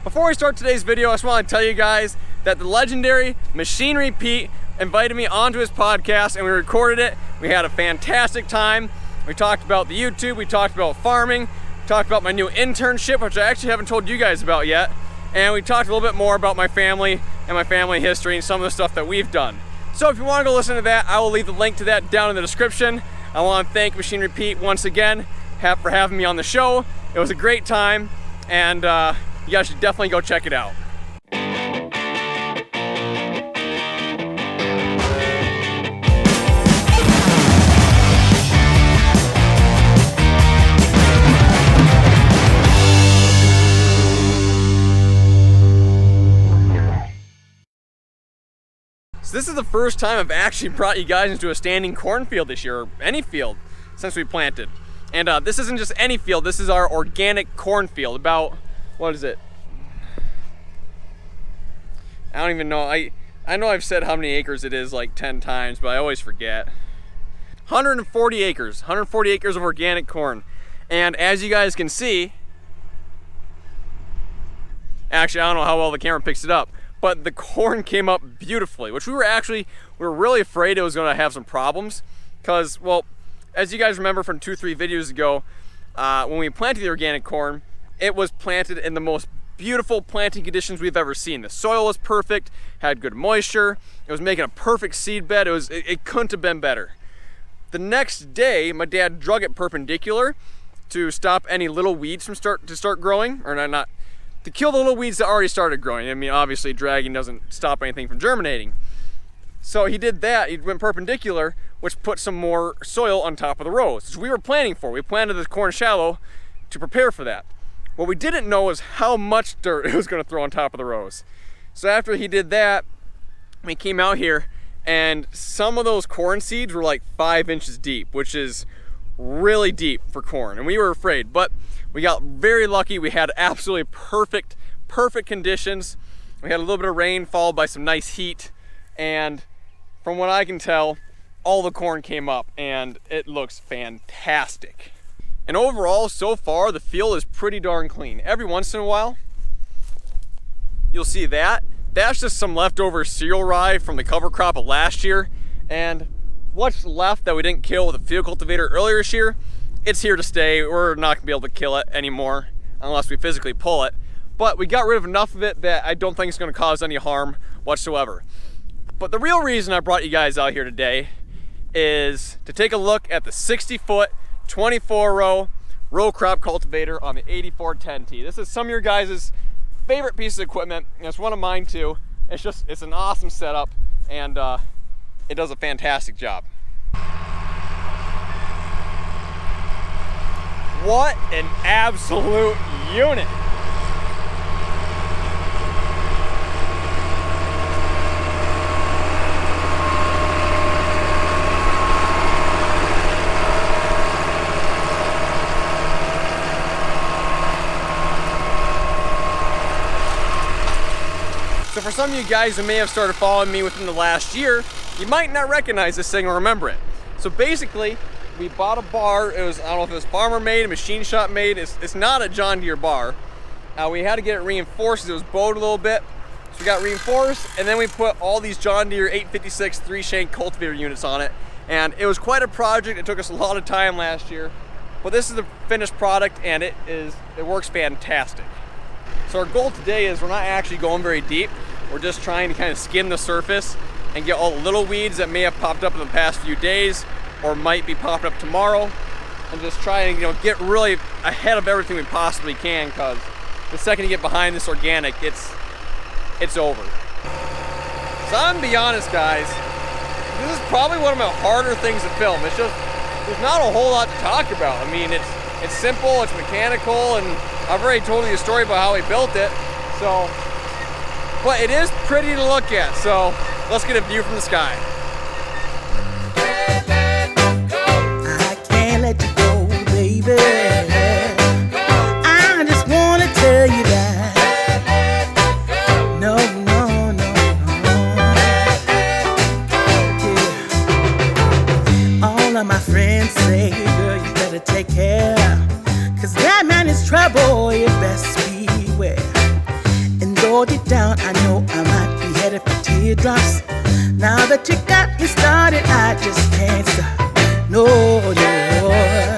Before we start today's video, I just want to tell you guys that the legendary Machinery Pete invited me onto his podcast and we recorded it. We had a fantastic time. We talked about the YouTube, we talked about farming, we talked about my new internship, which I actually haven't told you guys about yet, and we talked a little bit more about my family and my family history and some of the stuff that we've done. So if you want to go listen to that, I will leave the link to that down in the description. I want to thank Machinery Pete once again for having me on the show. It was a great time, and you guys should definitely go check it out. So this is the first time I've actually brought you guys into a standing cornfield this year, or any field since we planted. And this isn't just any field, this is our organic cornfield. About, what is it? I don't even know. I know I've said how many acres it is like 10 times, but I always forget. 140 acres, 140 acres of organic corn. And as you guys can see, actually I don't know how well the camera picks it up, but the corn came up beautifully, which we were really afraid it was gonna have some problems. Because, well, as you guys remember from 2-3 videos ago, when we planted the organic corn, it was planted in the most beautiful planting conditions we've ever seen. The soil was perfect, had good moisture, it was making a perfect seed bed. It couldn't have been better. The next day, my dad drug it perpendicular to stop any little weeds from start growing, or not to kill the little weeds that already started growing. I mean, obviously dragging doesn't stop anything from germinating. So he did that, he went perpendicular, which put some more soil on top of the rows, which we were planning for. We planted the corn shallow to prepare for that. What we didn't know is how much dirt it was going to throw on top of the rows. So after he did that, we came out here and some of those corn seeds were like 5 inches deep, which is really deep for corn, and we were afraid, but we got very lucky. We had absolutely perfect conditions. We had a little bit of rain followed by some nice heat, and from what I can tell, all the corn came up and it looks fantastic. And overall, so far, the field is pretty darn clean. Every once in a while, you'll see that. That's just some leftover cereal rye from the cover crop of last year. And what's left that we didn't kill with a field cultivator earlier this year, it's here to stay. We're not gonna be able to kill it anymore unless we physically pull it. But we got rid of enough of it that I don't think it's gonna cause any harm whatsoever. But the real reason I brought you guys out here today is to take a look at the 60-foot, 24-row crop cultivator on the 8410T. This is some of your guys' favorite piece of equipment, and it's one of mine too. It's an awesome setup, and it does a fantastic job. What an absolute unit! So for some of you guys who may have started following me within the last year, you might not recognize this thing or remember it. So basically, we bought a bar. It was, I don't know if it was farmer made, machine shop made. It's not a John Deere bar. We had to get it reinforced because it was bowed a little bit. So we got reinforced, and then we put all these John Deere 856 3-shank cultivator units on it. And it was quite a project. It took us a lot of time last year. But this is the finished product, and it works fantastic. So our goal today is we're not actually going very deep. We're just trying to kind of skim the surface and get all the little weeds that may have popped up in the past few days or might be popping up tomorrow, and just try and get really ahead of everything we possibly can, because the second you get behind this organic, it's over. So I'm gonna be honest, guys, this is probably one of my harder things to film. It's just, there's not a whole lot to talk about. I mean, it's simple, it's mechanical, and I've already told you a story about how we built it. So, but it is pretty to look at. So let's get a view from the sky. I can't let you go, baby. I just wanna tell you that. No. Yeah. All of my friends say, girl, you better take care, 'cause that man is trouble, you best beware. Hold it down, I know I might be headed for teardrops. Now that you got me started, I just can't stop. No, no.